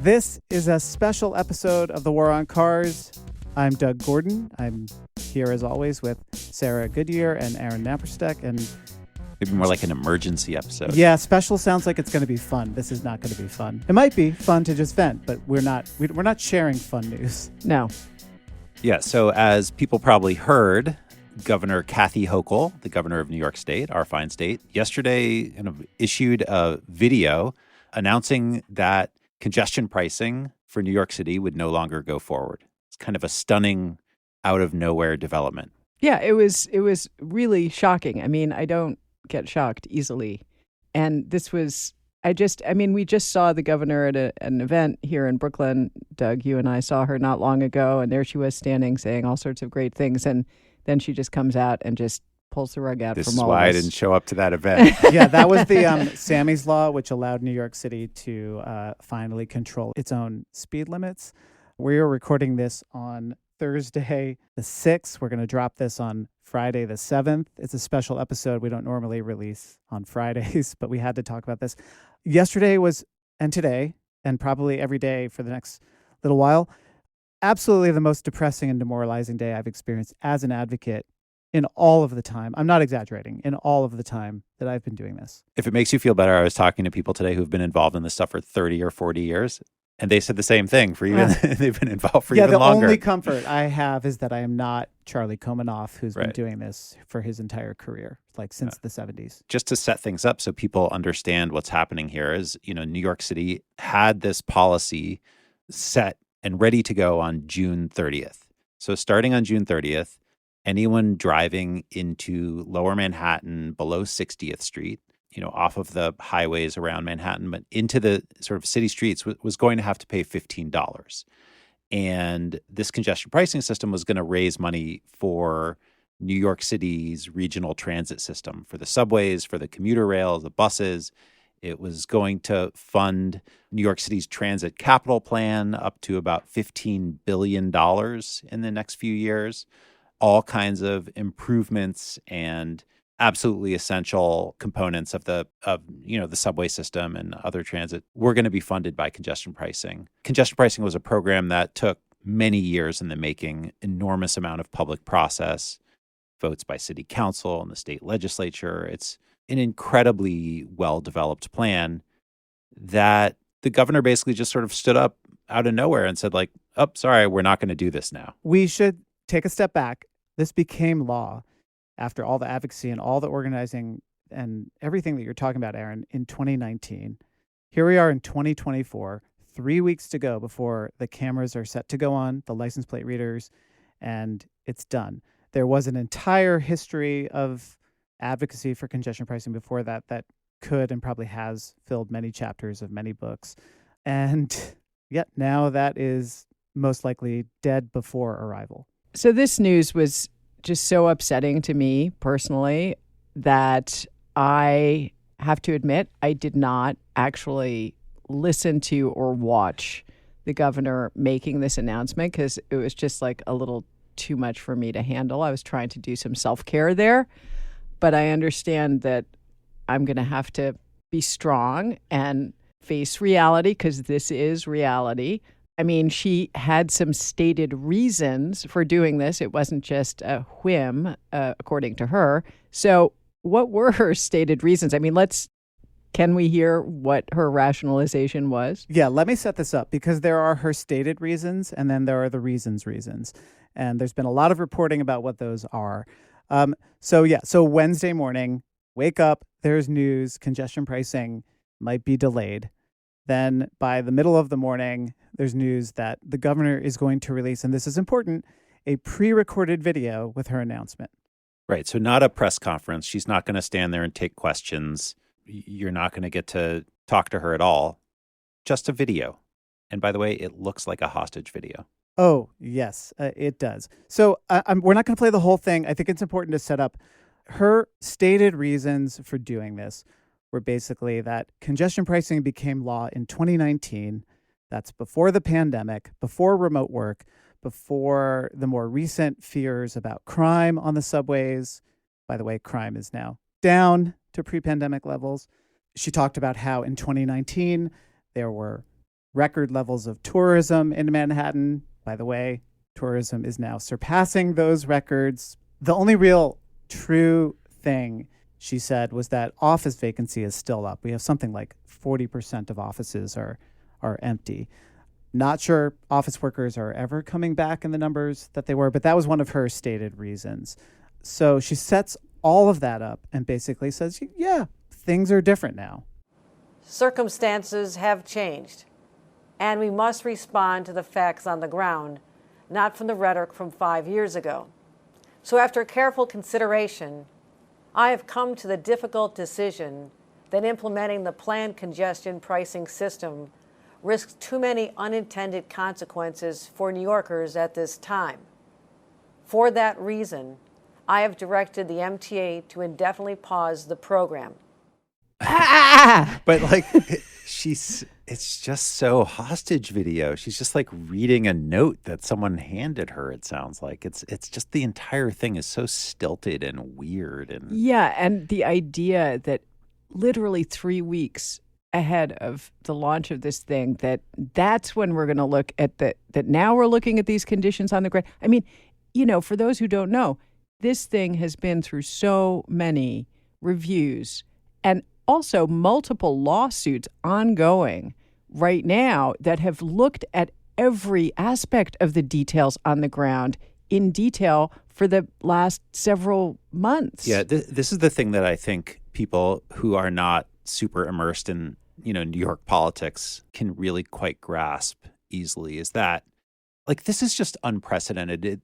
This is a special episode of The War on Cars. I'm Doug Gordon. I'm here as always with Sarah Goodyear and Aaron Naperstek. And maybe more like an emergency episode. Yeah, special sounds like it's going to be fun. This is not going to be fun. It might be fun to just vent, but we're not sharing fun news. No. Yeah, so as people probably heard, Governor Kathy Hochul, the governor of New York State, our fine state, yesterday issued a video announcing that congestion pricing for New York City would no longer go forward. It's kind of a stunning, out-of-nowhere development. Yeah, it was really shocking. I mean, I don't get shocked easily. And this was, we just saw the governor at an event here in Brooklyn. Doug, you and I saw her not long ago, and there she was standing saying all sorts of great things. And then she just comes out and just pulls the rug out from all of us. This is why I didn't show up to that event. Yeah, that was the Sammy's Law, which allowed New York City to finally control its own speed limits. We're recording this on Thursday the 6th. We're going to drop this on Friday the 7th. It's a special episode. We don't normally release on Fridays, but we had to talk about this. Yesterday and today, and probably every day for the next little while, absolutely the most depressing and demoralizing day I've experienced as an advocate in all of the time. I'm not exaggerating, in all of the time that I've been doing this. If it makes you feel better, I was talking to people today who've been involved in this stuff for 30 or 40 years. And they said the same thing for even they've been involved for even longer. The only comfort I have is that I am not Charlie Komanoff, who's been doing this for his entire career, like since the 70s. Just to set things up so people understand what's happening here is, New York City had this policy set and ready to go on June 30th. So starting on June 30th, anyone driving into Lower Manhattan below 60th Street, off of the highways around Manhattan, but into the sort of city streets was going to have to pay $15. And this congestion pricing system was going to raise money for New York City's regional transit system, for the subways, for the commuter rails, the buses. It was going to fund New York City's transit capital plan up to about $15 billion in the next few years. All kinds of improvements and absolutely essential components of the subway system and other transit were going to be funded by congestion pricing. Congestion pricing was a program that took many years in the making, enormous amount of public process, votes by city council and the state legislature. It's an incredibly well-developed plan that the governor basically just sort of stood up out of nowhere and said, sorry, we're not going to do this now. We should take a step back. This became law after all the advocacy and all the organizing and everything that you're talking about, Aaron, in 2019. Here we are in 2024, 3 weeks to go before the cameras are set to go on, the license plate readers, and it's done. There was an entire history of advocacy for congestion pricing before that could and probably has filled many chapters of many books. And yet now that is most likely dead before arrival. So this news was just so upsetting to me personally that I have to admit I did not actually listen to or watch the governor making this announcement because it was just like a little too much for me to handle. I was trying to do some self-care there, but I understand that I'm going to have to be strong and face reality because this is reality. I mean, she had some stated reasons for doing this. It wasn't just a whim, according to her. So what were her stated reasons? I mean, can we hear what her rationalization was? Yeah, let me set this up because there are her stated reasons and then there are the reasons. And there's been a lot of reporting about what those are. So Wednesday morning, wake up, there's news, congestion pricing might be delayed. Then by the middle of the morning, there's news that the governor is going to release, and this is important, a pre-recorded video with her announcement. Right. So not a press conference. She's not going to stand there and take questions. You're not going to get to talk to her at all. Just a video. And by the way, it looks like a hostage video. Oh, yes, it does. So we're not going to play the whole thing. I think it's important to set up her stated reasons for doing this. Were basically that congestion pricing became law in 2019. That's before the pandemic, before remote work, before the more recent fears about crime on the subways. By the way, crime is now down to pre-pandemic levels. She talked about how in 2019 there were record levels of tourism in Manhattan. By the way, tourism is now surpassing those records. The only real true thing, she said, was that office vacancy is still up. We have something like 40% of offices are empty. Not sure office workers are ever coming back in the numbers that they were, but that was one of her stated reasons. So she sets all of that up and basically says, yeah, things are different now. Circumstances have changed, and we must respond to the facts on the ground, not from the rhetoric from 5 years ago. So after careful consideration, I have come to the difficult decision that implementing the planned congestion pricing system risks too many unintended consequences for New Yorkers at this time. For that reason, I have directed the MTA to indefinitely pause the program. But like, it's just so hostage video. She's just like reading a note that someone handed her, it sounds like. It's just the entire thing is so stilted and weird. And yeah, and the idea that literally 3 weeks ahead of the launch of this thing, that's when we're going to look at that now we're looking at these conditions on the ground. I mean, for those who don't know, this thing has been through so many reviews and also multiple lawsuits ongoing right now that have looked at every aspect of the details on the ground in detail for the last several months. Yeah, this is the thing that I think people who are not super immersed in, New York politics can really quite grasp easily, is that like this is just unprecedented.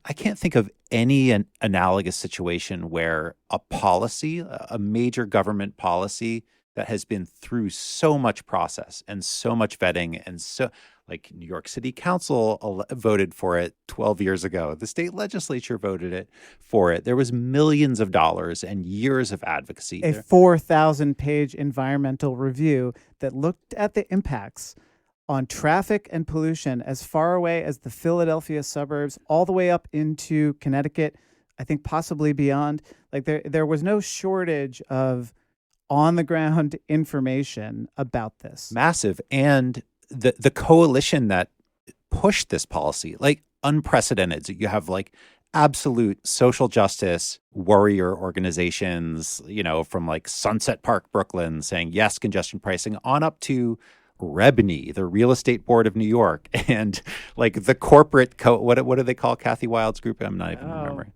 I can't think of any analogous situation where a policy, a major government policy that has been through so much process and so much vetting, and so like New York City Council voted for it 12 years ago. The state legislature voted for it. There was millions of dollars and years of advocacy. A 4,000-page environmental review that looked at the impacts on traffic and pollution as far away as the Philadelphia suburbs, all the way up into Connecticut, I think possibly beyond. Like there was no shortage of on-the-ground information about this. Massive. And the coalition that pushed this policy, like unprecedented. So you have like absolute social justice warrior organizations, from like Sunset Park, Brooklyn, saying yes, congestion pricing, on up to REBNY, the Real Estate Board of New York, and like the corporate what do they call Kathy Wild's group? I'm not even remembering.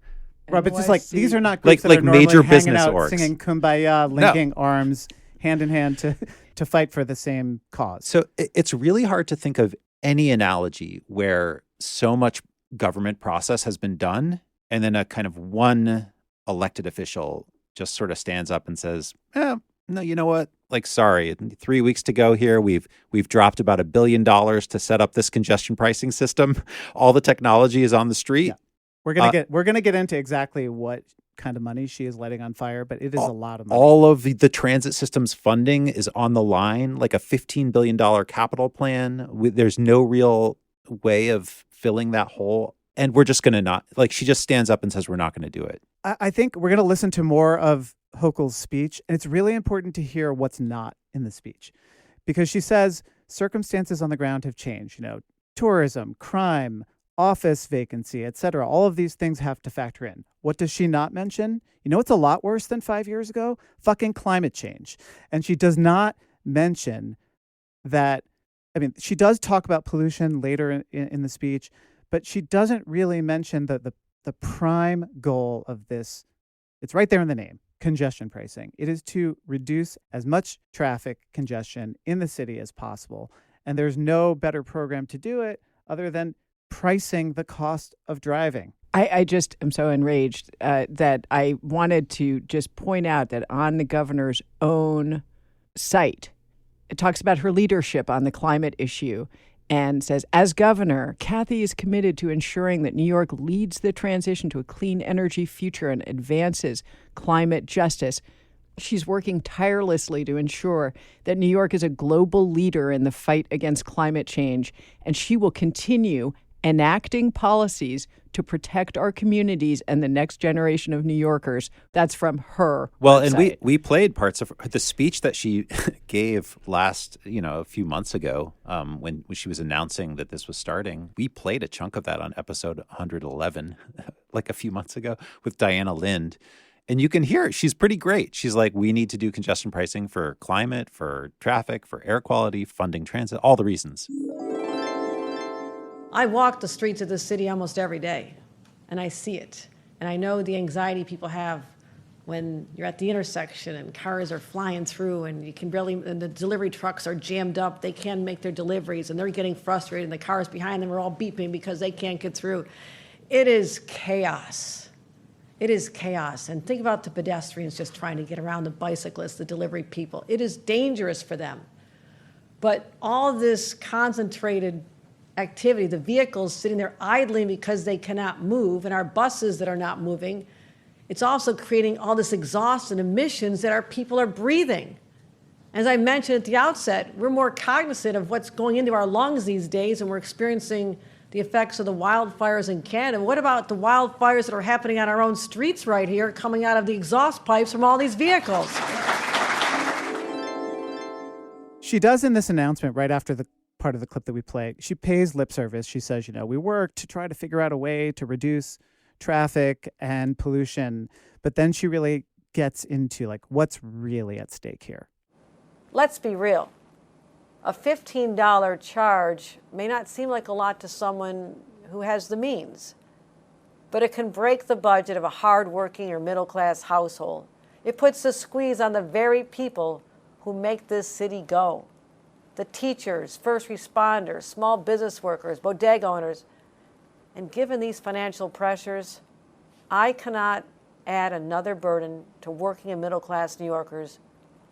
Rob, it's just like these are not groups that like are normally major hanging business out, orgs, singing "Kumbaya," linking arms, hand in hand to fight for the same cause. So it's really hard to think of any analogy where so much government process has been done, and then a kind of one elected official just sort of stands up and says, no, you know what? Like, sorry, 3 weeks to go here. We've dropped about $1 billion to set up this congestion pricing system. All the technology is on the street. Yeah. We're gonna get into exactly what kind of money she is letting on fire, but it is a lot of money. All of the transit system's funding is on the line, like a $15 billion capital plan. There's no real way of filling that hole. And we're just going to not, like, she just stands up and says, we're not going to do it. I think we're going to listen to more of Hochul's speech. And it's really important to hear what's not in the speech, because she says circumstances on the ground have changed. Tourism, crime, office vacancy, et cetera. All of these things have to factor in. What does she not mention? It's a lot worse than 5 years ago? Fucking climate change. And she does not mention that. I mean, she does talk about pollution later in the speech, but she doesn't really mention the prime goal of this. It's right there in the name, congestion pricing. It is to reduce as much traffic congestion in the city as possible. And there's no better program to do it other than pricing the cost of driving. I just am so enraged that I wanted to just point out that on the governor's own site, it talks about her leadership on the climate issue and says, as governor, Kathy is committed to ensuring that New York leads the transition to a clean energy future and advances climate justice. She's working tirelessly to ensure that New York is a global leader in the fight against climate change, and she will continue enacting policies to protect our communities and the next generation of New Yorkers. That's from her website. And we played parts of the speech that she gave last, a few months ago when she was announcing that this was starting. We played a chunk of that on episode 111, like a few months ago with Diana Lind. And you can hear it. She's pretty great. She's like, we need to do congestion pricing for climate, for traffic, for air quality, funding transit, all the reasons. I walk the streets of this city almost every day, and I see it. And I know the anxiety people have when you're at the intersection and cars are flying through and and the delivery trucks are jammed up. They can't make their deliveries, and they're getting frustrated, and the cars behind them are all beeping because they can't get through. It is chaos. It is chaos. And think about the pedestrians just trying to get around, the bicyclists, the delivery people. It is dangerous for them. But all this concentrated activity, the vehicles sitting there idling because they cannot move, and our buses that are not moving, it's also creating all this exhaust and emissions that our people are breathing. As I mentioned at the outset, we're more cognizant of what's going into our lungs these days, and we're experiencing the effects of the wildfires in Canada. What about the wildfires that are happening on our own streets right here, coming out of the exhaust pipes from all these vehicles? She does in this announcement right after the part of the clip that we played. She pays lip service. She says, we work to try to figure out a way to reduce traffic and pollution. But then she really gets into what's really at stake here. Let's be real. A $15 charge may not seem like a lot to someone who has the means, but it can break the budget of a hardworking or middle-class household. It puts a squeeze on the very people who make this city go. The teachers, first responders, small business workers, bodega owners. And given these financial pressures, I cannot add another burden to working and middle-class New Yorkers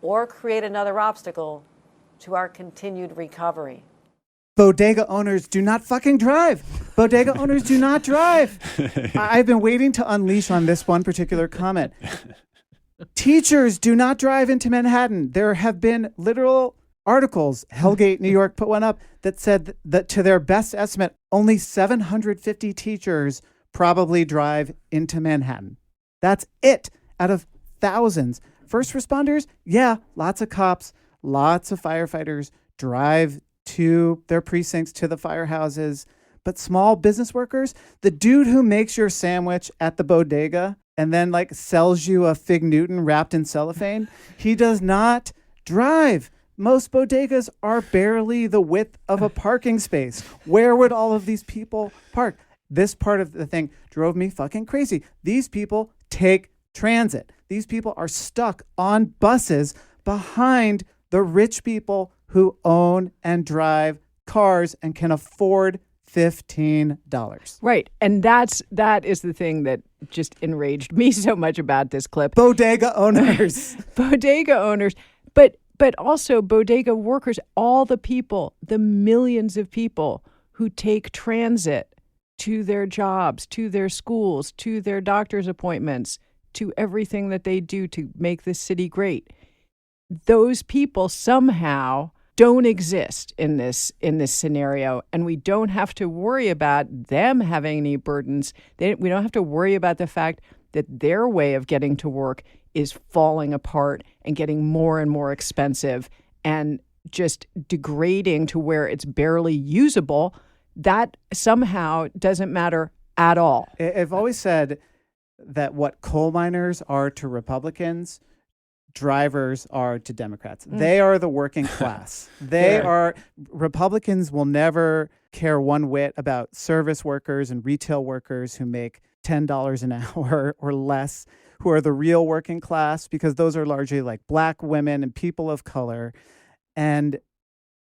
or create another obstacle to our continued recovery. Bodega owners do not fucking drive. Bodega owners do not drive. I've been waiting to unleash on this one particular comment. Teachers do not drive into Manhattan. There have been literal articles, Hellgate, New York put one up that said that to their best estimate, only 750 teachers probably drive into Manhattan. That's it out of thousands. First responders, yeah, lots of cops, lots of firefighters drive to their precincts, to the firehouses. But small business workers, the dude who makes your sandwich at the bodega and then sells you a Fig Newton wrapped in cellophane, he does not drive. Most bodegas are barely the width of a parking space. Where would all of these people park? This part of the thing drove me fucking crazy. These people take transit. These people are stuck on buses behind the rich people who own and drive cars and can afford $15. Right. And that is the thing that just enraged me so much about this clip. Bodega owners. Bodega owners. But also bodega workers, all the people, the millions of people who take transit to their jobs, to their schools, to their doctor's appointments, to everything that they do to make this city great. Those people somehow don't exist in this scenario, and we don't have to worry about them having any burdens. We don't have to worry about the fact that their way of getting to work is falling apart and getting more and more expensive and just degrading to where it's barely usable. That somehow doesn't matter at all. I've always said that what coal miners are to Republicans, drivers are to Democrats. They are the working class. Republicans will never care one whit about service workers and retail workers who make $10 an hour or less, who are the real working class, because those are largely Black women and people of color. And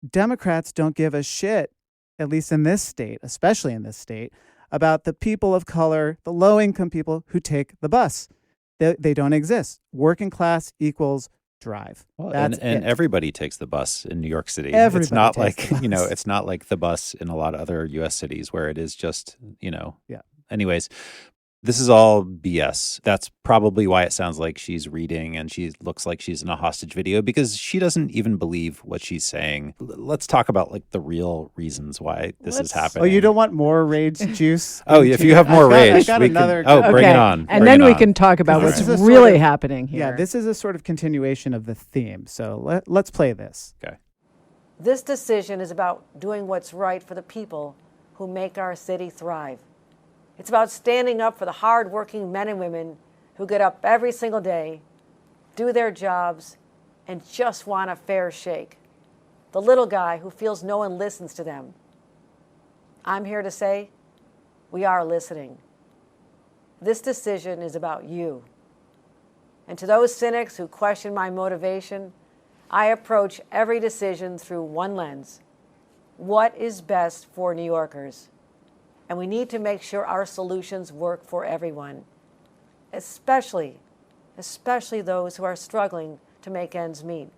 Democrats don't give a shit, at least in this state, especially in this state, about the people of color, the low-income people who take the bus. They don't exist. Working class equals drive. Well, and everybody takes the bus in New York City. Everybody it's not takes it's not like the bus in a lot of other U.S. cities where it is just, Yeah. Anyways, This is all BS. That's probably why it sounds like she's reading and she looks like she's in a hostage video, because she doesn't even believe what she's saying. Let's talk about like the real reasons why this is happening. Oh, you don't want more rage juice? Oh, if you have more rage, I got we another. can. Oh, bring Okay. it on. And Bring then it we on. can talk about This what's is a sort really of- happening here. Yeah, this is a sort of continuation of the theme. So let's play this. Okay. This decision is about doing what's right for the people who make our city thrive. It's about standing up for the hard-working men and women who get up every single day, do their jobs, and just want a fair shake. The little guy who feels no one listens to them. I'm here to say, we are listening. This decision is about you. And to those cynics who question my motivation, I approach every decision through one lens. What is best for New Yorkers? And we need to make sure our solutions work for everyone, especially those who are struggling to make ends meet.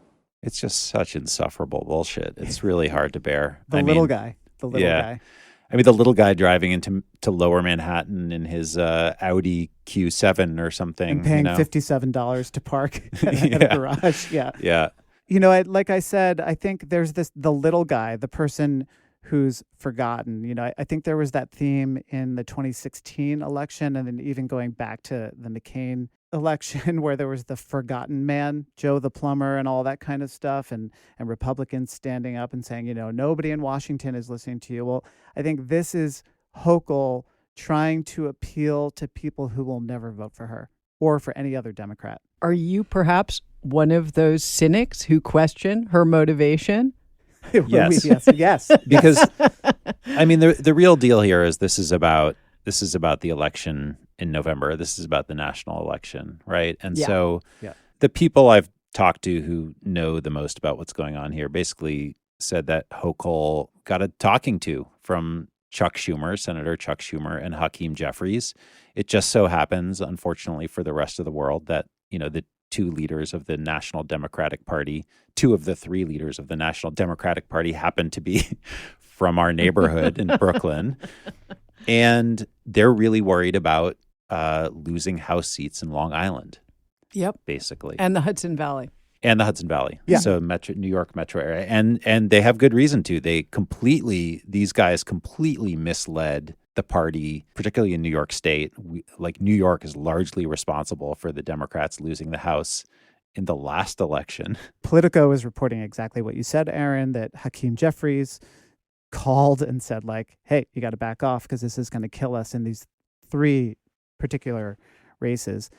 It's just such insufferable bullshit. It's really hard to bear. The little guy. I mean, the little guy driving into Lower Manhattan in his Audi Q7 or something. And paying you know? $57 to park at a garage. Yeah. Yeah. You know, like I said, I think there's the little guy, the person who's forgotten. You know, I think there was that theme in the 2016 election, and then even going back to the McCain election where there was the forgotten man, Joe the plumber, and all that kind of stuff, and Republicans standing up and saying, you know, nobody in Washington is listening to you. Well, I think this is Hochul trying to appeal to people who will never vote for her or for any other Democrat. Are you perhaps one of those cynics who question her motivation? Yes. Yes. Because I mean, the real deal here is this is about the election in November. This is about the national election, right? And so the people I've talked to who know the most about what's going on here basically said that Hochul got a talking to from Senator Chuck Schumer and Hakeem Jeffries. It just so happens, unfortunately for the rest of the world, that, you know, the two leaders of the National Democratic Party, two of the three leaders of the National Democratic Party happen to be from our neighborhood in Brooklyn. And they're really worried about losing House seats in Long Island. Yep. Basically. And the Hudson Valley. Yeah. So New York metro area. And they have good reason to. These guys completely misled the party, particularly in New York State. New York is largely responsible for the Democrats losing the House in the last election. Politico is reporting exactly what you said, Aaron, that Hakeem Jeffries called and said, like, hey, you got to back off because this is going to kill us in these three particular races.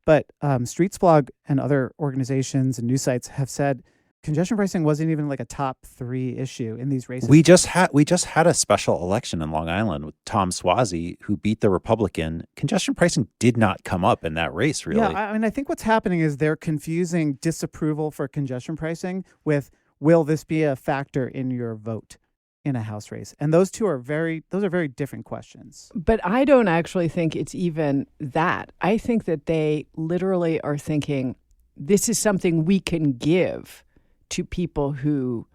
But Streetsblog and other organizations and news sites have said congestion pricing wasn't even like a top 3 issue in these races. We just had a special election in Long Island with Tom Suozzi, who beat the Republican. Congestion pricing did not come up in that race, really. Yeah, I mean, I think what's happening is they're confusing disapproval for congestion pricing with, will this be a factor in your vote in a House race? And those are very different questions. But I don't actually think it's even that. I think that they literally are thinking this is something we can give to people who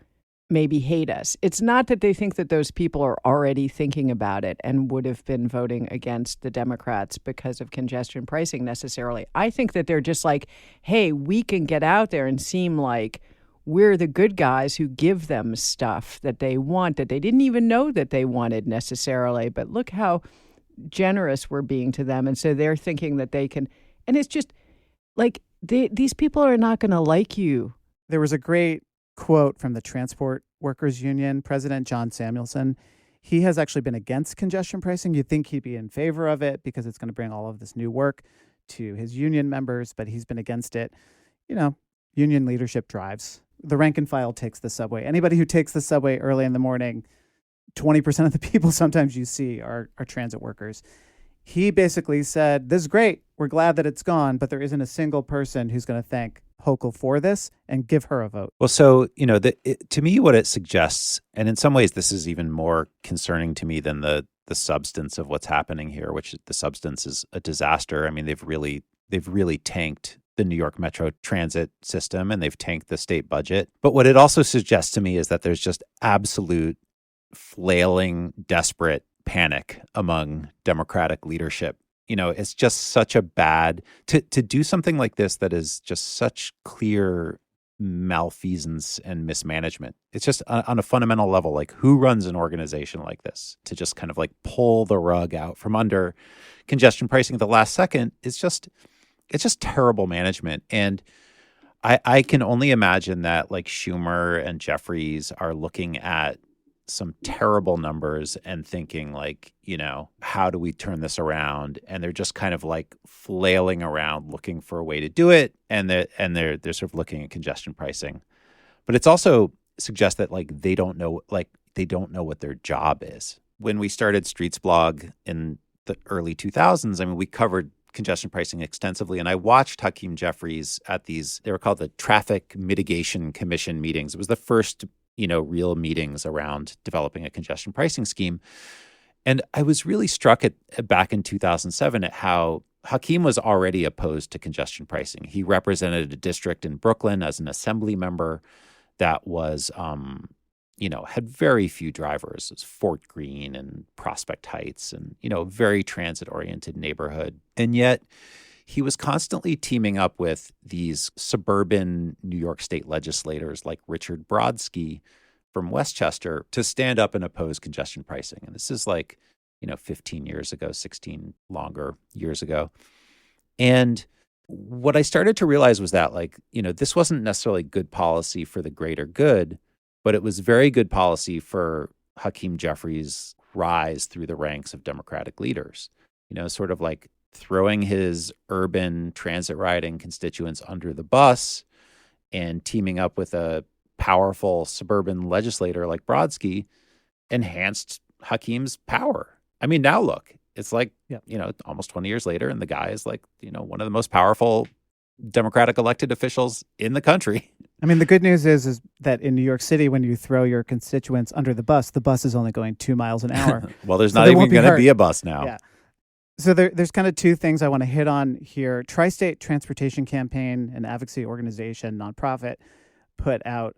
maybe hate us. It's not that they think that those people are already thinking about it and would have been voting against the Democrats because of congestion pricing necessarily. I think that they're just like, hey, we can get out there and seem like we're the good guys who give them stuff that they want, that they didn't even know that they wanted necessarily. But look how generous we're being to them. And so they're thinking that they can. And it's just like these people are not going to like you. There was a great quote from the Transport Workers Union President John Samuelson. He has actually been against congestion pricing. You'd think he'd be in favor of it because it's going to bring all of this new work to his union members, but he's been against it. You know, union leadership drives. The rank and file takes the subway. Anybody who takes the subway early in the morning, 20% of the people sometimes you see are transit workers. He basically said, this is great. We're glad that it's gone, but there isn't a single person who's going to thank Hochul for this and give her a vote. Well, so, you know, to me, what it suggests, and in some ways this is even more concerning to me than the substance of what's happening here, which the substance is a disaster. I mean, they've really tanked the New York Metro transit system and they've tanked the state budget. But what it also suggests to me is that there's just absolute flailing, desperate panic among Democratic leadership It's just such a bad to do something like this that is just such clear malfeasance and mismanagement. It's just on a fundamental level, like who runs an organization like this to just kind of like pull the rug out from under congestion pricing at the last second it's just terrible management. And I can only imagine that like Schumer and Jeffries are looking at some terrible numbers and thinking like, how do we turn this around? And they're just kind of like flailing around looking for a way to do it. And they're sort of looking at congestion pricing. But it's also suggests that like they don't know what their job is. When we started Streets Blog in the early 2000s, I mean, we covered congestion pricing extensively. And I watched Hakeem Jeffries at these, they were called the Traffic Mitigation Commission meetings. It was the first real meetings around developing a congestion pricing scheme. And I was really struck back in 2007 at how Hakeem was already opposed to congestion pricing. He represented a district in Brooklyn as an assembly member that was, had very few drivers. It was Fort Greene and Prospect Heights and, very transit-oriented neighborhood. And yet he was constantly teaming up with these suburban New York State legislators like Richard Brodsky from Westchester to stand up and oppose congestion pricing. And this is like, 15 years ago, 16 longer years ago. And what I started to realize was that like, this wasn't necessarily good policy for the greater good, but it was very good policy for Hakeem Jeffries' rise through the ranks of Democratic leaders, sort of like throwing his urban transit riding constituents under the bus and teaming up with a powerful suburban legislator like Brodsky enhanced Hakeem's power. I mean, now look, it's like, almost 20 years later, and the guy is like, one of the most powerful Democratic elected officials in the country. I mean, the good news is that in New York City, when you throw your constituents under the bus is only going 2 miles an hour. Well, there's not even going to be a bus now. Yeah. So there's kind of two things I want to hit on here. Tri-State Transportation Campaign, an advocacy organization, nonprofit, put out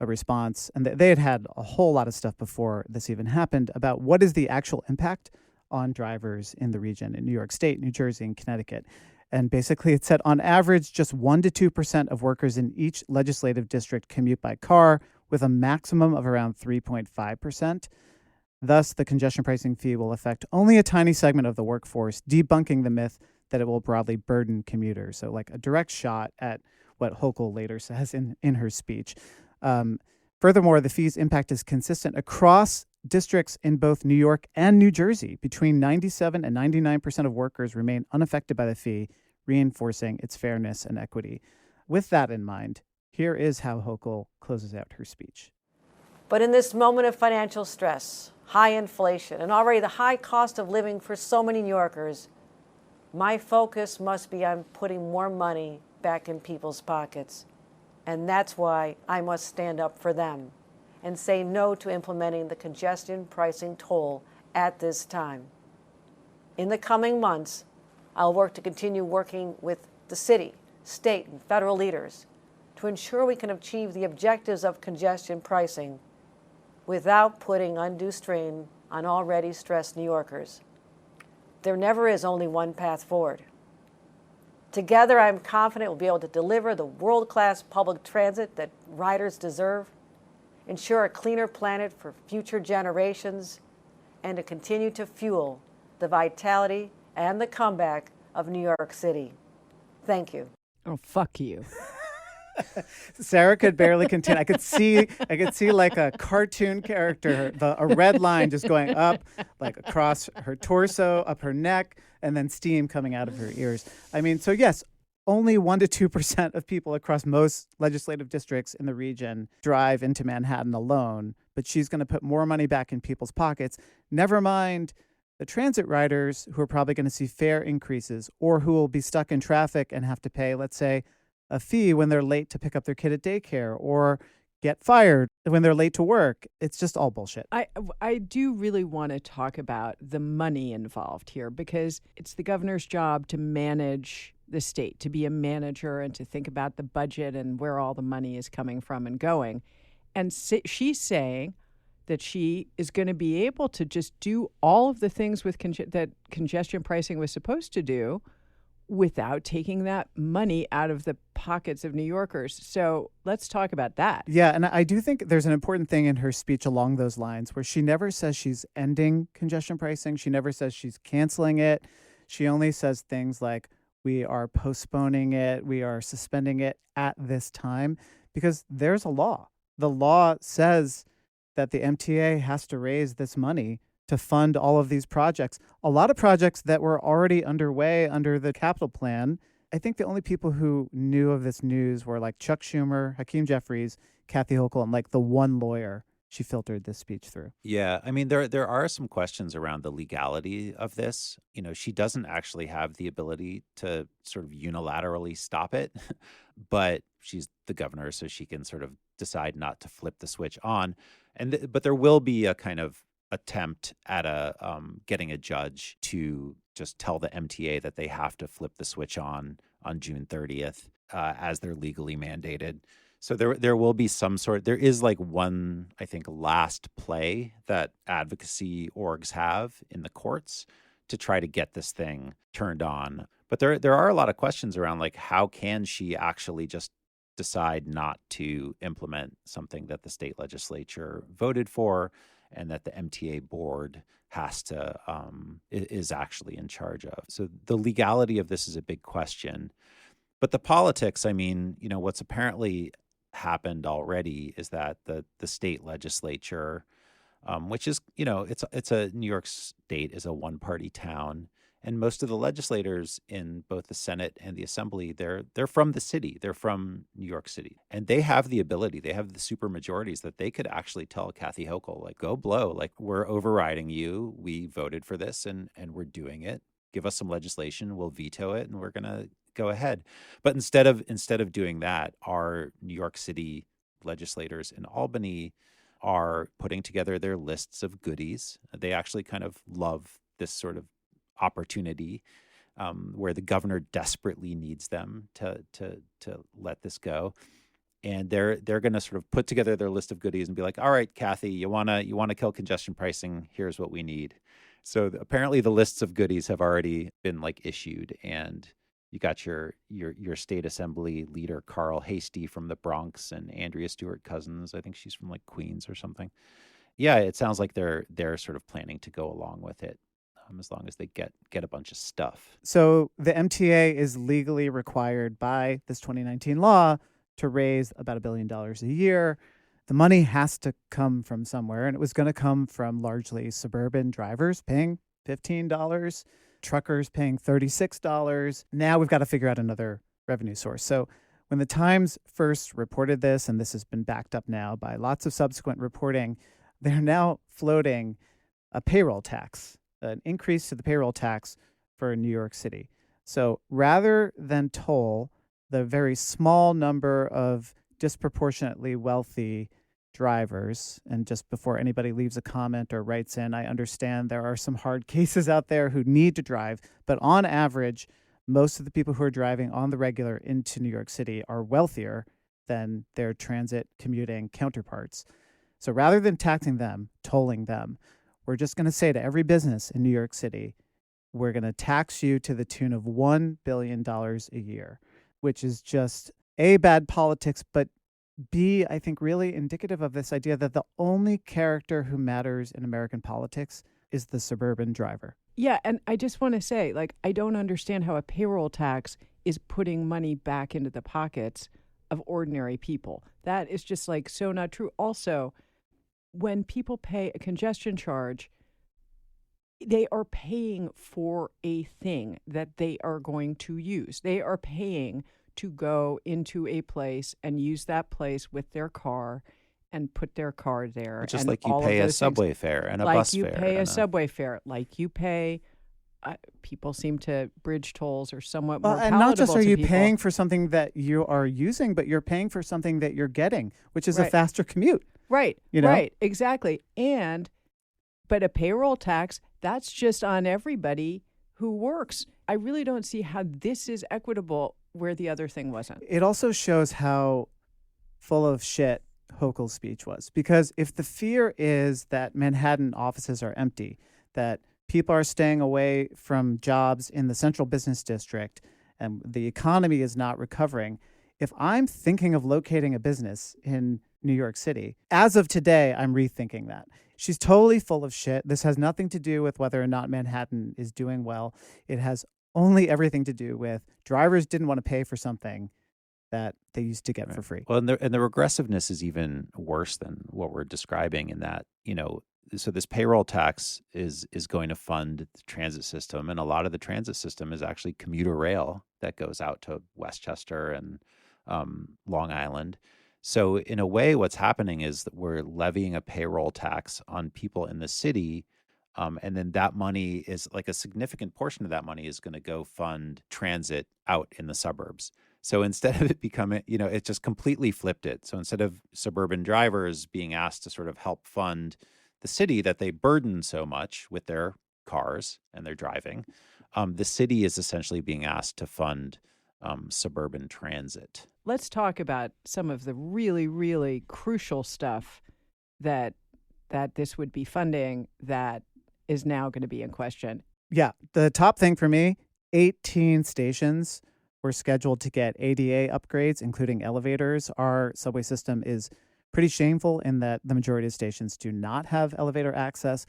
a response, and they had a whole lot of stuff before this even happened about what is the actual impact on drivers in the region in New York State, New Jersey, and Connecticut. And basically it said on average, just 1% to 2% of workers in each legislative district commute by car, with a maximum of around 3.5%. Thus, the congestion pricing fee will affect only a tiny segment of the workforce, debunking the myth that it will broadly burden commuters. So like a direct shot at what Hochul later says in her speech. Furthermore, the fee's impact is consistent across districts in both New York and New Jersey. Between 97 and 99% of workers remain unaffected by the fee, reinforcing its fairness and equity. With that in mind, here is how Hochul closes out her speech. But in this moment of financial stress, high inflation, and already the high cost of living for so many New Yorkers, my focus must be on putting more money back in people's pockets. And that's why I must stand up for them and say no to implementing the congestion pricing toll at this time. In the coming months, I'll work to continue working with the city, state, and federal leaders to ensure we can achieve the objectives of congestion pricing without putting undue strain on already stressed New Yorkers. There never is only one path forward. Together, I'm confident we'll be able to deliver the world-class public transit that riders deserve, ensure a cleaner planet for future generations, and to continue to fuel the vitality and the comeback of New York City. Thank you. Oh, fuck you. Sarah could barely contain. I could see like a cartoon character, a red line just going up, like across her torso, up her neck, and then steam coming out of her ears. I mean, so yes, only 1% to 2% of people across most legislative districts in the region drive into Manhattan alone, but she's going to put more money back in people's pockets. Never mind the transit riders who are probably going to see fare increases or who will be stuck in traffic and have to pay, let's say, a fee when they're late to pick up their kid at daycare or get fired when they're late to work. It's just all bullshit. I do really want to talk about the money involved here because it's the governor's job to manage the state, to be a manager and to think about the budget and where all the money is coming from and going. And she's saying that she is going to be able to just do all of the things with that congestion pricing was supposed to do without taking that money out of the pockets of New Yorkers. So let's talk about that. Yeah, and I do think there's an important thing in her speech along those lines where she never says she's ending congestion pricing. She never says she's canceling it. She only says things like, we are postponing it, we are suspending it at this time, because there's a law. The law says that the MTA has to raise this money to fund all of these projects. A lot of projects that were already underway under the capital plan. I think the only people who knew of this news were like Chuck Schumer, Hakeem Jeffries, Kathy Hochul, and like the one lawyer she filtered this speech through. Yeah, I mean, there are some questions around the legality of this. She doesn't actually have the ability to sort of unilaterally stop it, but she's the governor, so she can sort of decide not to flip the switch on. But there will be a kind of attempt at getting a judge to just tell the MTA that they have to flip the switch on June 30th, as they're legally mandated. So there will be there is like one, I think, last play that advocacy orgs have in the courts to try to get this thing turned on. But there are a lot of questions around, like, how can she actually just decide not to implement something that the state legislature voted for and that the MTA board is actually in charge of. So the legality of this is a big question. But the politics, I mean, what's apparently happened already is that the state legislature, which is, it's a New York State is a one-party town, and most of the legislators in both the Senate and the Assembly, they're from the city, they're from New York City, and they have the ability, they have the super majorities that they could actually tell Kathy Hochul, like, go blow, like, we're overriding you, we voted for this, and we're doing it. Give us some legislation, we'll veto it, and we're gonna go ahead. But instead of doing that, our New York City legislators in Albany are putting together their lists of goodies. They actually kind of love this sort of opportunity where the governor desperately needs them to let this go. And they're going to sort of put together their list of goodies and be like, all right, Kathy, you want to kill congestion pricing? Here's what we need. So apparently the lists of goodies have already been like issued, and you got your state assembly leader, Carl Hastie from the Bronx, and Andrea Stewart Cousins. I think she's from like Queens or something. Yeah, it sounds like they're sort of planning to go along with it, as long as they get a bunch of stuff. So the MTA is legally required by this 2019 law to raise about $1 billion a year. The money has to come from somewhere, and it was going to come from largely suburban drivers paying $15. Truckers paying $36. Now we've got to figure out another revenue source. So when the Times first reported this, and this has been backed up now by lots of subsequent reporting, they're now floating a payroll tax, an increase to the payroll tax for New York City. So rather than toll the very small number of disproportionately wealthy drivers, and just before anybody leaves a comment or writes in, I understand there are some hard cases out there who need to drive, but on average, most of the people who are driving on the regular into New York City are wealthier than their transit commuting counterparts. So rather than taxing them, tolling them, we're just going to say to every business in New York City, we're going to tax you to the tune of $1 billion a year, which is just A, bad politics, but B, I think really indicative of this idea that the only character who matters in American politics is the suburban driver. Yeah, and I just want to say, like, I don't understand how a payroll tax is putting money back into the pockets of ordinary people. That is just, like, so not true. Also, when people pay a congestion charge, they are paying for a thing that they are going to use. They are paying to go into a place and use that place with their car and put their car there. Just like you pay a subway fare and a bus fare. Like you pay a subway fare. Like you pay, people seem to, bridge tolls are somewhat more palatable to people. And not just are you paying for something that you are using, but you're paying for something that you're getting, which is a faster commute. Right, right, exactly. But a payroll tax, that's just on everybody who works. I really don't see how this is equitable where the other thing wasn't. It also shows how full of shit Hochul's speech was. Because if the fear is that Manhattan offices are empty, that people are staying away from jobs in the central business district, and the economy is not recovering, if I'm thinking of locating a business in New York City, as of today, I'm rethinking that. She's totally full of shit. This has nothing to do with whether or not Manhattan is doing well. It has only everything to do with drivers didn't want to pay for something that they used to get for free. Well, and the regressiveness is even worse than what we're describing in that, so this payroll tax is going to fund the transit system, and a lot of the transit system is actually commuter rail that goes out to Westchester and Long Island. So in a way, what's happening is that we're levying a payroll tax on people in the city, and then that money is like a significant portion of that money is going to go fund transit out in the suburbs. So instead of it becoming, it just completely flipped it. So instead of suburban drivers being asked to sort of help fund the city that they burden so much with their cars and their driving, the city is essentially being asked to fund suburban transit. Let's talk about some of the really, really crucial stuff that this would be funding that is now going to be in question. Yeah, the top thing for me, 18 stations were scheduled to get ADA upgrades, including elevators. Our subway system is pretty shameful in that the majority of stations do not have elevator access.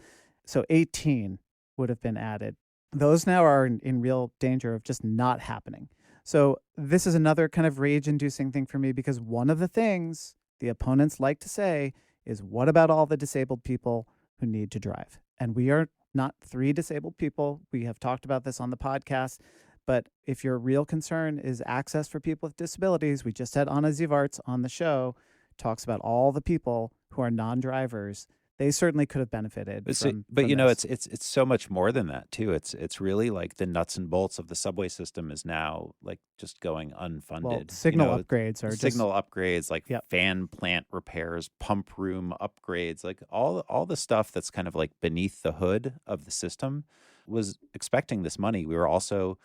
So 18 would have been added. Those now are in real danger of just not happening. So this is another kind of rage-inducing thing for me, because one of the things the opponents like to say is, what about all the disabled people who need to drive? And we are not 3 disabled people. We have talked about this on the podcast. But if your real concern is access for people with disabilities, we just had Anna Zivarts on the show, talks about all the people who are non-drivers. They certainly could have benefited. But from this. It's so much more than that too. It's really like the nuts and bolts of the subway system is now like just going unfunded. Well, signal upgrades are signal upgrades, like Yep. fan plant repairs, pump room upgrades, like all the stuff that's kind of like beneath the hood of the system was expecting this money. We were also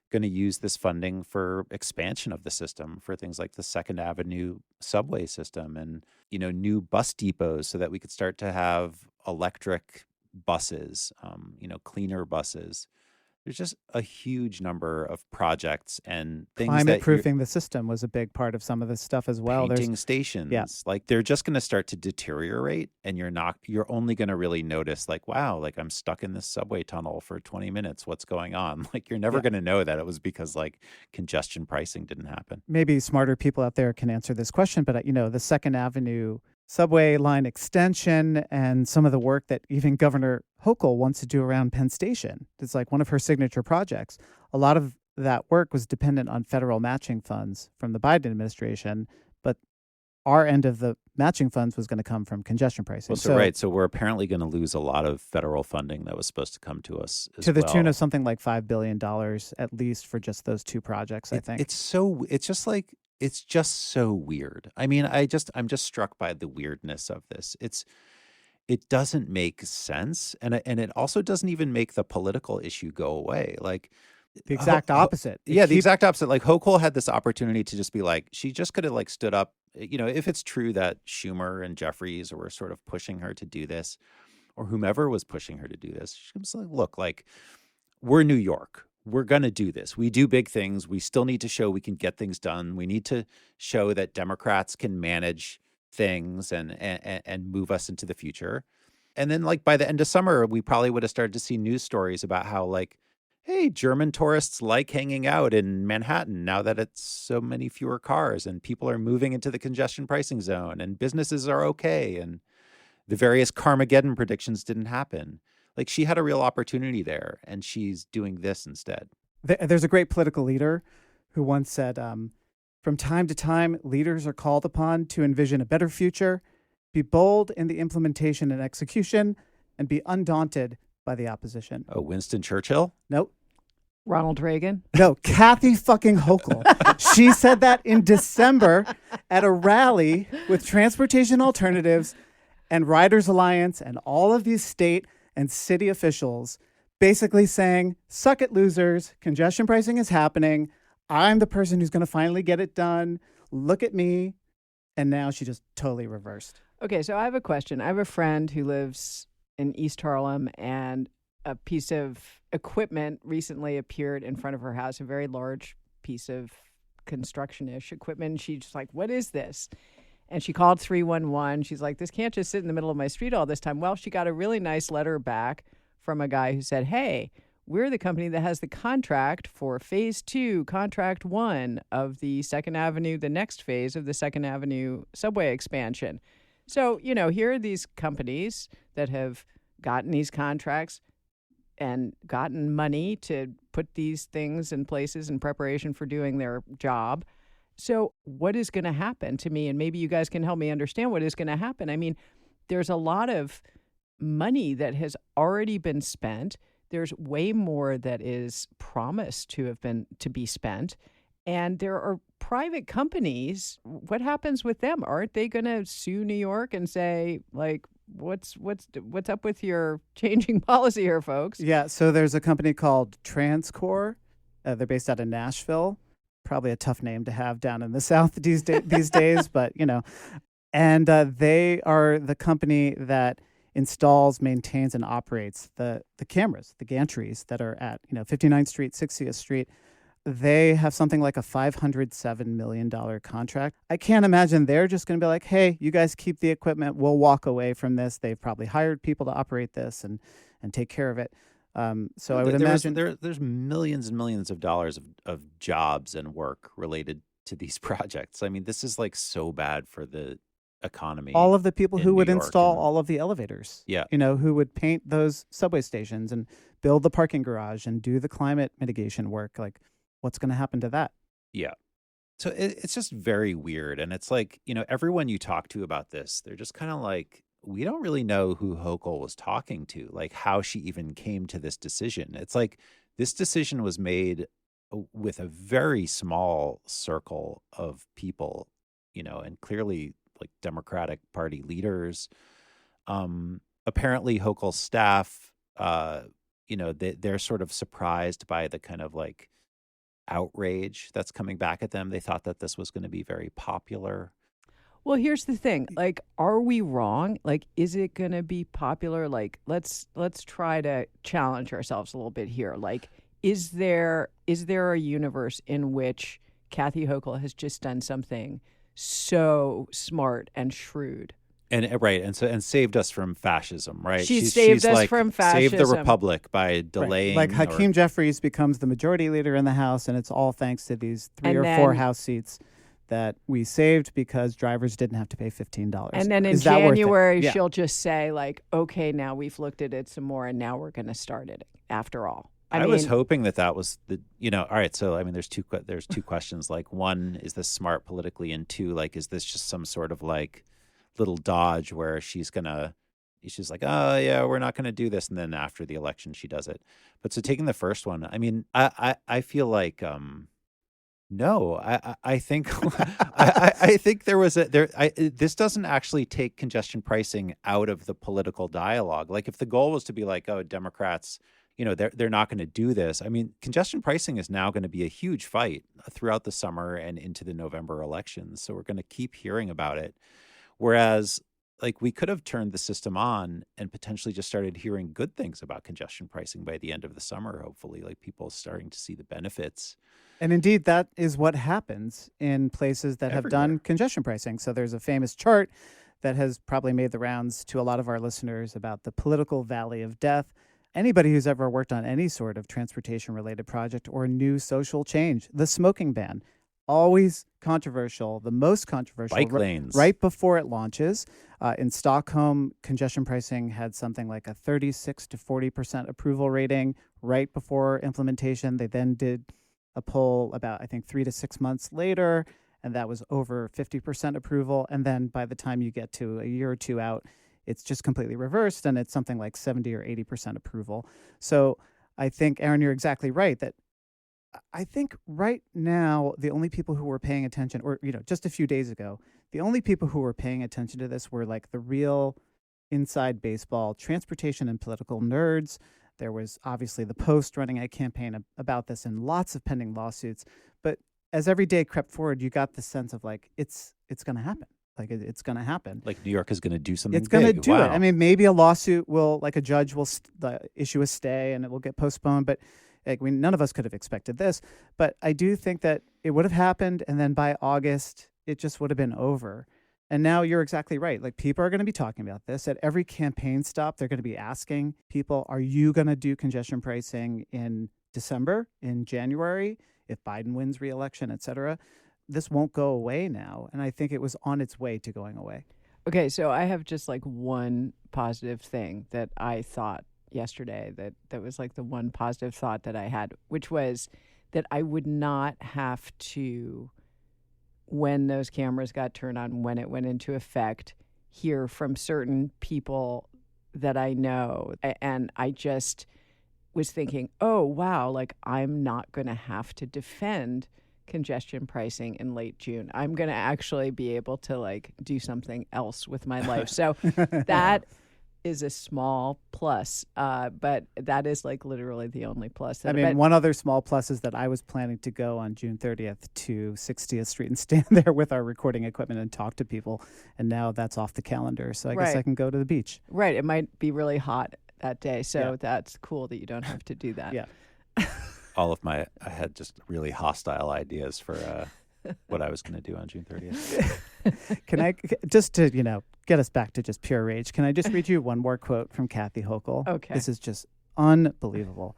going to use this funding for expansion of the system for things like the Second Avenue subway system and, new bus depots so that we could start to have electric buses, cleaner buses. There's just a huge number of projects and things climate proofing the system was a big part of some of this stuff as well. Painting stations. Yeah. Like they're just going to start to deteriorate, and you're only going to really notice like, wow, like I'm stuck in this subway tunnel for 20 minutes. What's going on? Like you're never going to know that it was because like congestion pricing didn't happen. Maybe smarter people out there can answer this question, but the Second Avenue subway line extension and some of the work that even Governor Hochul wants to do around Penn Station. It's like one of her signature projects. A lot of that work was dependent on federal matching funds from the Biden administration, but our end of the matching funds was going to come from congestion pricing. Well, so we're apparently going to lose a lot of federal funding that was supposed to come to us as to the tune of something like $5 billion at least for just those 2 projects, I think. It's just so weird. I mean, I'm just struck by the weirdness of this. It doesn't make sense, and it also doesn't even make the political issue go away. Like the exact opposite. The exact opposite. Like Hochul had this opportunity to just be like, she just could have like stood up. If it's true that Schumer and Jeffries were sort of pushing her to do this, or whomever was pushing her to do this, she was like, look, like we're New York. We're going to do this. We do big things. We still need to show we can get things done. We need to show that Democrats can manage things and move us into the future. And then like by the end of summer, we probably would have started to see news stories about how like, hey, German tourists like hanging out in Manhattan now that it's so many fewer cars and people are moving into the congestion pricing zone and businesses are okay. And the various Carmageddon predictions didn't happen. Like she had a real opportunity there, and she's doing this instead. There's a great political leader who once said, from time to time, leaders are called upon to envision a better future, be bold in the implementation and execution, and be undaunted by the opposition. Oh, Winston Churchill? Nope. Ronald Reagan? No, Kathy fucking Hochul. She said that in December at a rally with Transportation Alternatives and Riders Alliance and all of these state and city officials, basically saying, suck it, losers. Congestion pricing is happening. I'm the person who's going to finally get it done. Look at me. And now she just totally reversed. Okay, so I have a question. I have a friend who lives in East Harlem, and a piece of equipment recently appeared in front of her house, a very large piece of construction-ish equipment. And she's like, what is this? And she called 311. She's like, this can't just sit in the middle of my street all this time. Well, she got a really nice letter back from a guy who said, hey, we're the company that has the contract for phase 2, contract 1 of the 2nd Avenue, the next phase of the 2nd Avenue subway expansion. So, here are these companies that have gotten these contracts and gotten money to put these things in places in preparation for doing their job. So what is going to happen to me? And maybe you guys can help me understand what is going to happen. I mean, there's a lot of money that has already been spent. There's way more that is promised to be spent. And there are private companies. What happens with them? Aren't they going to sue New York and say, like, what's up with your changing policy here, folks? Yeah, so there's a company called Transcore. They're based out of Nashville. Probably a tough name to have down in the South these days, but and they are the company that installs, maintains, and operates the cameras, the gantries that are at 59th Street, 60th Street. They have something like a $507 million contract. I can't imagine they're just going to be like, hey, you guys keep the equipment. We'll walk away from this. They've probably hired people to operate this and take care of it. So I would imagine there's millions and millions of dollars of jobs and work related to these projects. I mean, this is like so bad for the economy. All of the people who would New York install all of the elevators. Yeah. Who would paint those subway stations and build the parking garage and do the climate mitigation work. Like, what's going to happen to that? Yeah. So it's just very weird. And it's like, everyone you talk to about this, they're just kind of like, we don't really know who Hochul was talking to, like how she even came to this decision. It's like this decision was made with a very small circle of people, and clearly like Democratic Party leaders. Apparently Hochul's staff, they're sort of surprised by the kind of like outrage that's coming back at them. They thought that this was going to be very popular. Well, here's the thing. Like, are we wrong? Like, is it going to be popular? Like, let's try to challenge ourselves a little bit here. Like, is there a universe in which Kathy Hochul has just done something so smart and shrewd? And saved us from fascism, right? She's saved us like, from fascism. Saved the republic by delaying. Like Hakeem Jeffries becomes the majority leader in the House, and it's all thanks to these 3 or 4 House seats that we saved because drivers didn't have to pay $15. And then in January, she'll just say, like, okay, now we've looked at it some more, and now we're going to start it after all. I mean, was hoping that was the, all right. So, I mean, there's two questions. Like, one, is this smart politically? And 2, like, is this just some sort of like little dodge where she's like, oh yeah, we're not going to do this. And then after the election, she does it. But so taking the first one, I mean, I feel like, no, I think I think this doesn't actually take congestion pricing out of the political dialogue. Like if the goal was to be like, oh, Democrats, they're not going to do this. I mean, congestion pricing is now going to be a huge fight throughout the summer and into the November elections. So we're going to keep hearing about it. Whereas like we could have turned the system on and potentially just started hearing good things about congestion pricing by the end of the summer, hopefully, like people starting to see the benefits. And indeed, that is what happens in places that have done congestion pricing. So there's a famous chart that has probably made the rounds to a lot of our listeners about the political valley of death. Anybody who's ever worked on any sort of transportation-related project or new social change, the smoking ban, always controversial, the most controversial. Bike lanes. Right before it launches. In Stockholm, congestion pricing had something like a 36 to 40% approval rating right before implementation. They then did a poll about, I think, 3 to 6 months later, and that was over 50% approval. And then by the time you get to a year or 2 out, it's just completely reversed, and it's something like 70 or 80% approval. So I think, Aaron, you're exactly right that I think right now the only people who were paying attention, or just a few days ago, the only people who were paying attention to this were like the real inside baseball transportation and political nerds. There was obviously the Post running a campaign about this and lots of pending lawsuits. But as every day crept forward, you got the sense of like it's going to happen. Like it's going to happen. Like New York is going to do something It's going to big. do it. Wow. I mean, maybe a lawsuit will, like a judge will issue a stay and it will get postponed. But like none of us could have expected this. But I do think that it would have happened. And then by August, it just would have been over. And now you're exactly right. Like people are going to be talking about this at every campaign stop. They're going to be asking people, are you going to do congestion pricing in December, in January, if Biden wins re-election, et cetera? This won't go away now. And I think it was on its way to going away. Okay, so I have just like one positive thing that I thought yesterday that was like the one positive thought that I had, which was that I would not have to, when those cameras got turned on, when it went into effect, hear from certain people that I know. And I just was thinking, oh, wow, like I'm not going to have to defend congestion pricing in late June. I'm going to actually be able to like do something else with my life. So that is a small plus, but that is like literally the only plus. One other small plus is that I was planning to go on June 30th to 60th Street and stand there with our recording equipment and talk to people. And now that's off the calendar. So I guess I can go to the beach. Right. It might be really hot that day. So that's cool that you don't have to do that. Yeah. I had just really hostile ideas for what I was going to do on June 30th. Can I, just to, get us back to just pure rage, can I just read you one more quote from Kathy Hochul? Okay. This is just unbelievable.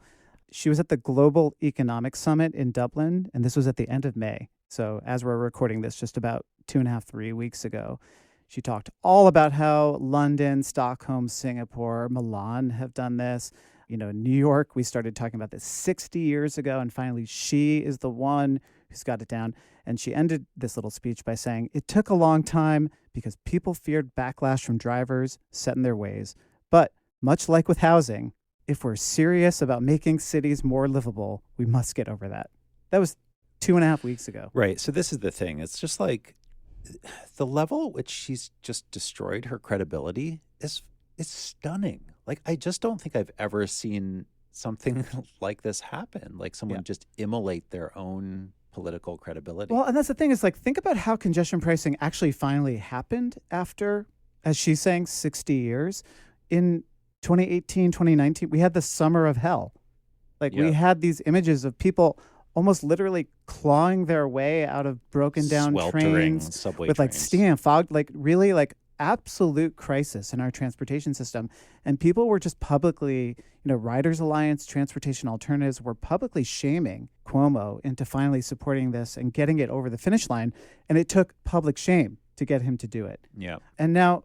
She was at the Global Economic Summit in Dublin, and this was at the end of May. So as we're recording this, just about 2.5, 3 weeks ago, she talked all about how London, Stockholm, Singapore, Milan have done this. New York, we started talking about this 60 years ago, and finally she is the one who's got it down. And she ended this little speech by saying, it took a long time because people feared backlash from drivers set in their ways. But much like with housing, if we're serious about making cities more livable, we must get over that. That was 2.5 weeks ago. Right. So this is the thing. It's just like the level at which she's just destroyed her credibility is stunning. Like, I just don't think I've ever seen something like this happen. Like someone just immolate their own political credibility. Well, and that's the thing is, like, think about how congestion pricing actually finally happened after, as she's saying, 60 years. In 2018, 2019, we had the summer of hell. Like, we had these images of people almost literally clawing their way out of broken down trains subway with like trains. steam and fog, like really like absolute crisis in our transportation system. And people were just publicly, Riders Alliance, Transportation Alternatives were publicly shaming Cuomo into finally supporting this and getting it over the finish line. And it took public shame to get him to do it. Yeah. And now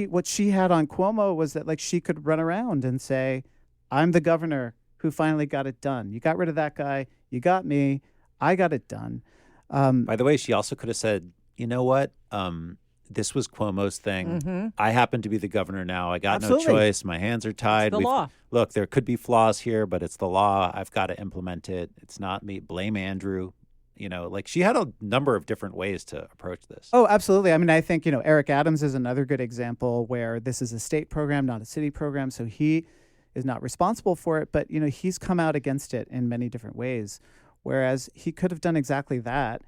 what she had on Cuomo was that like she could run around and say, I'm the governor who finally got it done. You got rid of that guy. You got me. I got it done. By the way, she also could have said, you know what? This was Cuomo's thing. Mm-hmm. I happen to be the governor now. I got Absolutely. no choice. My hands are tied. It's the law. Look, there could be flaws here, but it's the law. I've got to implement it. It's not me. Blame Andrew. Like she had a number of different ways to approach this. Oh, absolutely. I mean, I think, Eric Adams is another good example where this is a state program, not a city program. So he is not responsible for it, but, he's come out against it in many different ways. Whereas he could have done exactly that.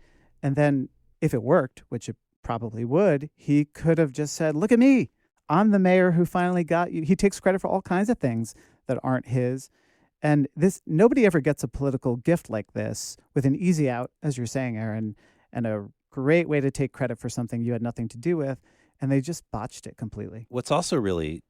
And then if it worked, which it probably would, he could have just said, look at me. I'm the mayor who finally got you. He takes credit for all kinds of things that aren't his. And nobody ever gets a political gift like this with an easy out, as you're saying, Aaron, and a great way to take credit for something you had nothing to do with. And they just botched it completely. What's also really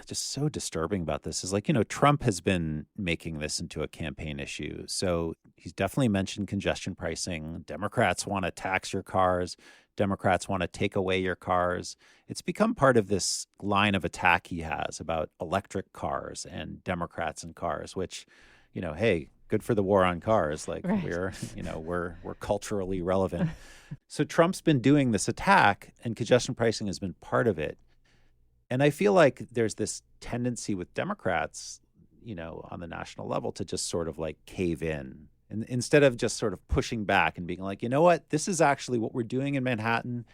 just so disturbing about this is like, Trump has been making this into a campaign issue. So he's definitely mentioned congestion pricing. Democrats want to tax your cars. Democrats want to take away your cars. It's become part of this line of attack he has about electric cars and Democrats and cars, which, hey, good for the war on cars. Like right. we're culturally relevant. So Trump's been doing this attack and congestion pricing has been part of it. And I feel like there's this tendency with Democrats, on the national level to just sort of like cave in. And instead of just sort of pushing back and being like, you know what, this is actually what we're doing in Manhattan.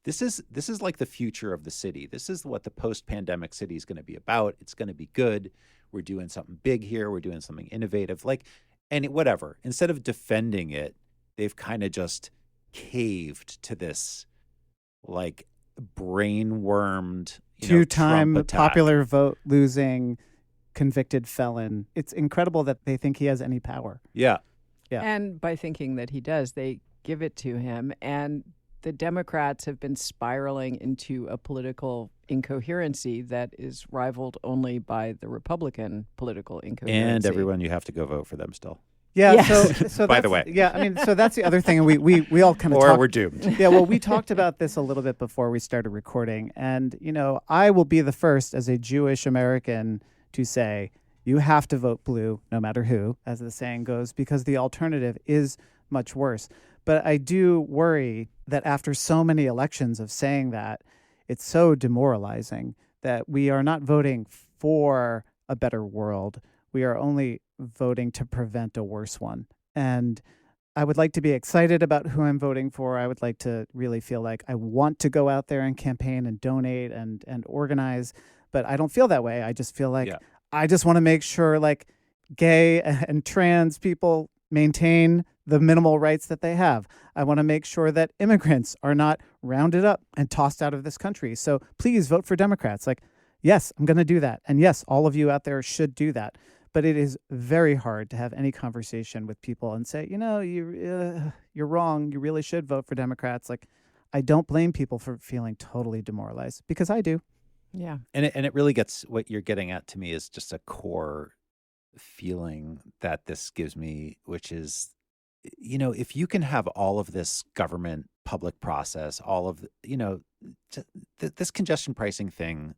This is like the future of the city. This is what the post-pandemic city is going to be about. It's going to be good. We're doing something big here. We're doing something innovative. Whatever. Instead of defending it, they've kind of just caved to this like brain-wormed, two-time Trump attack. popular vote losing convicted felon. It's incredible that they think he has any power. Yeah. Yeah. And by thinking that he does, they give it to him. And the Democrats have been spiraling into a political incoherency that is rivaled only by the Republican political incoherency. And everyone, you have to go vote for them still. Yeah. Yes. So By the that's- way. Yeah. I mean, so that's the other thing. And we all kind of Or we're doomed. Yeah, well, we talked about this a little bit before we started recording. And, I will be the first as a Jewish American to say, you have to vote blue no matter who, as the saying goes, because the alternative is much worse. But I do worry that after so many elections of saying that, it's so demoralizing that we are not voting for a better world. We are only voting to prevent a worse one. And I would like to be excited about who I'm voting for. I would like to really feel like I want to go out there and campaign and donate and organize. But I don't feel that way. I just feel like I just want to make sure like gay and trans people maintain the minimal rights that they have. I want to make sure that immigrants are not rounded up and tossed out of this country. So please vote for Democrats. Like, yes, I'm going to do that. And yes, all of you out there should do that. But it is very hard to have any conversation with people and say, you're wrong. You really should vote for Democrats. Like, I don't blame people for feeling totally demoralized because I do. Yeah. And it really gets, what you're getting at to me is just a core feeling that this gives me, which is, if you can have all of this government public process, all of, this congestion pricing thing,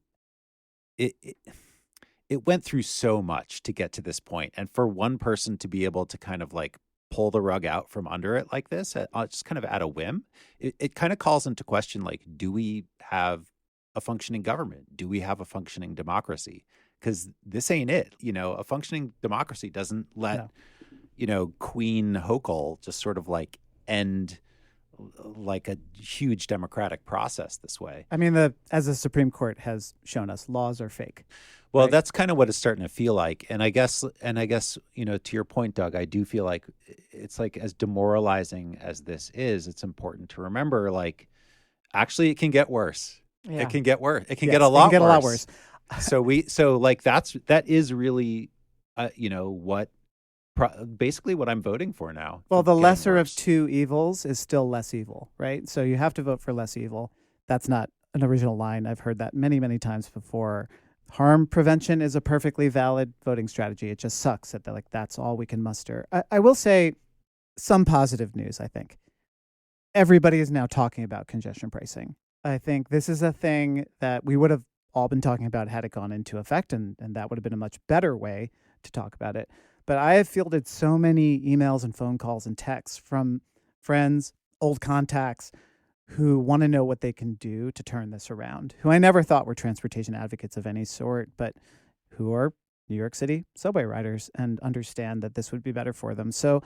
it went through so much to get to this point. And for one person to be able to kind of like pull the rug out from under it like this, just kind of at a whim, it kind of calls into question, like, do we have a functioning government? Do we have a functioning democracy? Because this ain't it. A functioning democracy doesn't let, Queen Hochul just sort of like end like a huge democratic process this way. I mean, as the Supreme Court has shown us, laws are fake. Well, right? That's kind of what it's starting to feel like. And I guess, to your point, Doug, I do feel like it's like as demoralizing as this is, it's important to remember, like, actually it can get worse. Yeah. It can get worse. It can get a lot worse. It can get a lot worse. So like that is really, basically what I'm voting for now. Well, the Getting lesser worse. of two evils is still less evil, right? So you have to vote for less evil. That's not an original line. I've heard that many, many times before. Harm prevention is a perfectly valid voting strategy. It just sucks that that's all we can muster. I will say some positive news, I think. Everybody is now talking about congestion pricing. I think this is a thing that we would have all been talking about had it gone into effect, and that would have been a much better way to talk about it. But I have fielded so many emails and phone calls and texts from friends, old contacts, who want to know what they can do to turn this around, who I never thought were transportation advocates of any sort, but who are New York City subway riders and understand that this would be better for them. So,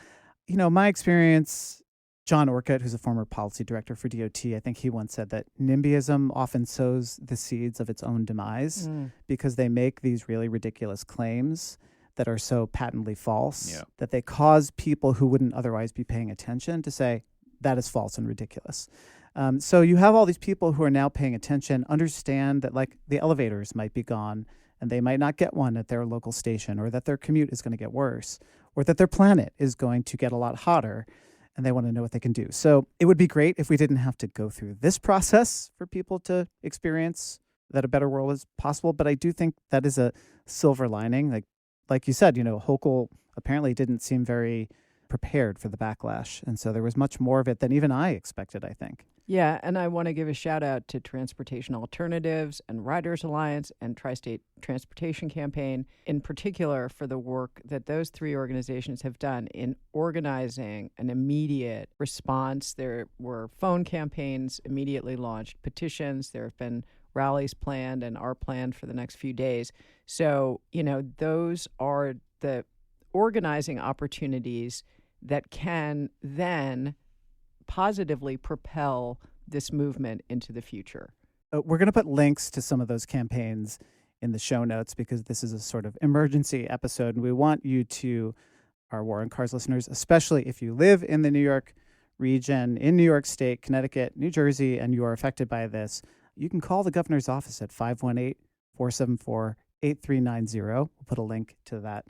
my experience, John Orcutt, who's a former policy director for DOT, I think he once said that NIMBYism often sows the seeds of its own demise because they make these really ridiculous claims that are so patently false that they cause people who wouldn't otherwise be paying attention to say, that is false and ridiculous. So you have all these people who are now paying attention, understand that like the elevators might be gone and they might not get one at their local station, or that their commute is going to get worse, or that their planet is going to get a lot hotter, and they want to know what they can do. So it would be great if we didn't have to go through this process for people to experience that a better world is possible. But I do think that is a silver lining. Like you said, Hochul apparently didn't seem very prepared for the backlash. And so there was much more of it than even I expected, I think. Yeah, and I want to give a shout out to Transportation Alternatives and Riders Alliance and Tri-State Transportation Campaign, in particular for the work that those three organizations have done in organizing an immediate response. There were phone campaigns immediately launched, petitions, there have been rallies planned and are planned for the next few days. So, those are the organizing opportunities that can then positively propel this movement into the future. We're going to put links to some of those campaigns in the show notes because this is a sort of emergency episode. And we want you to, our War on Cars listeners, especially if you live in the New York region, in New York State, Connecticut, New Jersey, and you are affected by this, you can call the governor's office at 518-474-8390. We'll put a link to that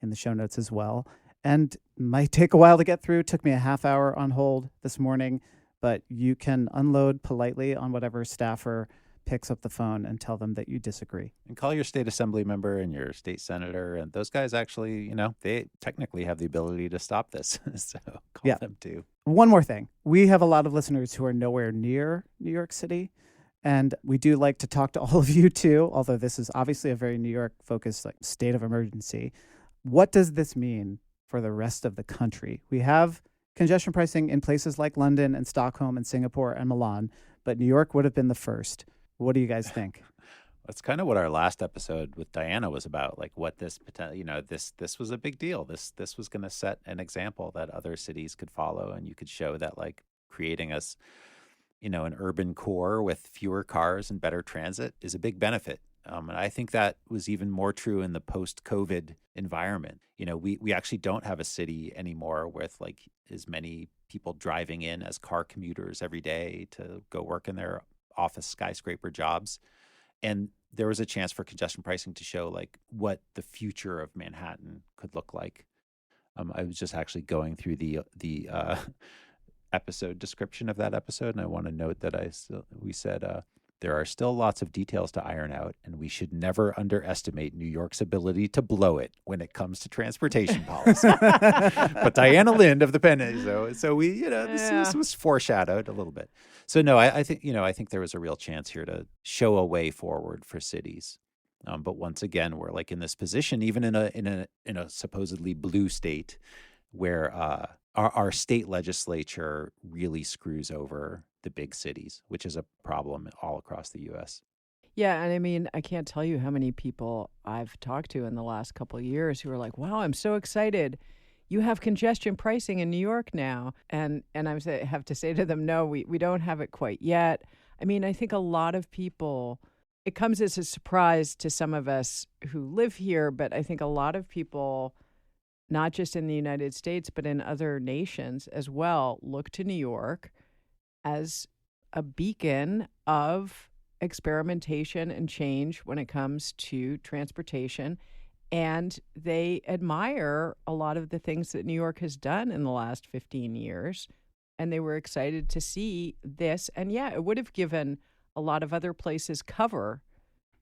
in the show notes as well. And might take a while to get through. It took me a half hour on hold this morning, but you can unload politely on whatever staffer picks up the phone and tell them that you disagree. And call your state assembly member and your state senator. And those guys actually, they technically have the ability to stop this. So call them too. One more thing. We have a lot of listeners who are nowhere near New York City. And we do like to talk to all of you too, although this is obviously a very New York focused state of emergency. What does this mean for the rest of the country? We have congestion pricing in places like London and Stockholm and Singapore and Milan, but New York would have been the first. What do you guys think? That's kind of what our last episode with Diana was about. Like what this this was a big deal. This was going to set an example that other cities could follow, and you could show that creating an urban core with fewer cars and better transit is a big benefit. And I think that was even more true in the post-COVID environment. We actually don't have a city anymore with as many people driving in as car commuters every day to go work in their office skyscraper jobs. And there was a chance for congestion pricing to show what the future of Manhattan could look like. I was just actually going through the episode description of that episode, and I want to note that we said there are still lots of details to iron out, and we should never underestimate New York's ability to blow it when it comes to transportation policy. But Diana Lind of the Penn, so we, this was foreshadowed a little bit. So no, I think there was a real chance here to show a way forward for cities. But once again, we're in this position, even in a supposedly blue state, where our state legislature really screws over the big cities, which is a problem all across the U.S. Yeah, and I mean, I can't tell you how many people I've talked to in the last couple of years who are like, wow, I'm so excited. You have congestion pricing in New York now. And I have to say to them, no, we don't have it quite yet. I mean, I think a lot of people, it comes as a surprise to some of us who live here, but I think a lot of people, not just in the United States, but in other nations as well, look to New York as a beacon of experimentation and change when it comes to transportation. And they admire a lot of the things that New York has done in the last 15 years. And they were excited to see this. And yeah, it would have given a lot of other places cover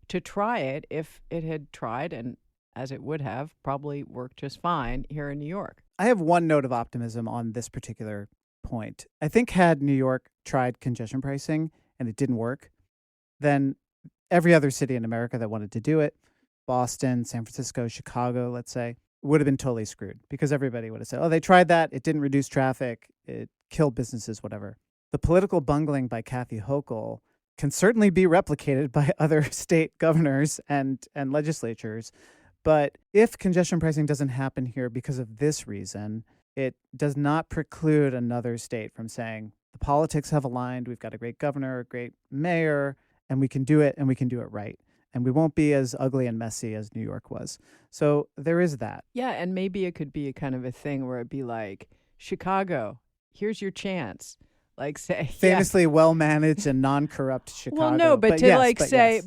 to try it if it had tried, and as it would have, probably worked just fine here in New York. I have one note of optimism on this particular point. I think had New York tried congestion pricing and it didn't work, then every other city in America that wanted to do it, Boston, San Francisco, Chicago, let's say, would have been totally screwed because everybody would have said, oh, they tried that. It didn't reduce traffic. It killed businesses, whatever. The political bungling by Kathy Hochul can certainly be replicated by other state governors and legislatures. But if congestion pricing doesn't happen here because of this reason, it does not preclude another state from saying the politics have aligned. We've got a great governor, a great mayor, and we can do it, and we can do it right. And we won't be as ugly and messy as New York was. So there is that. Yeah, and maybe it could be a kind of a thing where it'd be like, Chicago, here's your chance. Say famously well-managed and non-corrupt Chicago. Well, no, but to say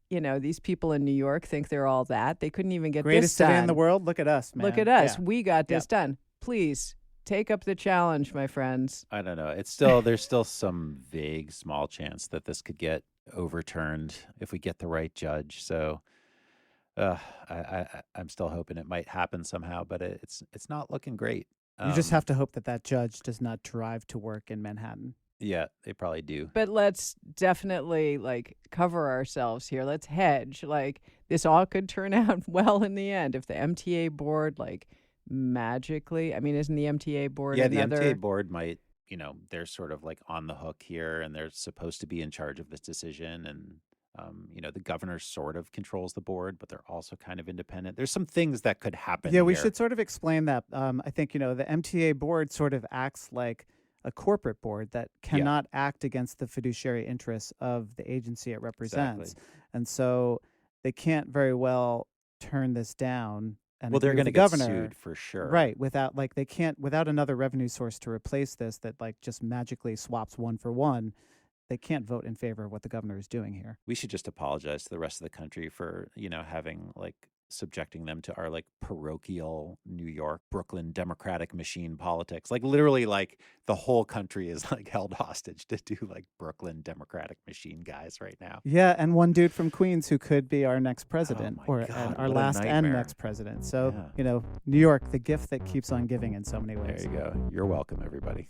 yes. These people in New York think they're all that. They couldn't even get greatest this done. City in the world. Look at us, man. Look at us. Yeah. We got this done. Please take up the challenge, my friends. I don't know. There's still some vague small chance that this could get overturned if we get the right judge. So I'm still hoping it might happen somehow, but it's not looking great. You just have to hope that judge does not drive to work in Manhattan. Yeah, they probably do. But let's definitely cover ourselves here. Let's hedge. This all could turn out well in the end if the MTA board magically. I mean, isn't the MTA board? Yeah, the MTA board might. They're sort of on the hook here, and they're supposed to be in charge of this decision. And the governor sort of controls the board, but they're also kind of independent. There's some things that could happen. Yeah, we should sort of explain that. I think the MTA board sort of acts like a corporate board that cannot act against the fiduciary interests of the agency it represents. Exactly. And so they can't very well turn this down. And they're going to get governor, sued for sure. Right. Without they can't, without another revenue source to replace this that just magically swaps one for one, they can't vote in favor of what the governor is doing here. We should just apologize to the rest of the country for, having subjecting them to our parochial New York, Brooklyn Democratic machine politics. Literally the whole country is held hostage to do Brooklyn Democratic machine guys right now. Yeah, and one dude from Queens who could be our next president God, and our what a last and nightmare. next president. So, New York, the gift that keeps on giving in so many ways. There you go. You're welcome, everybody.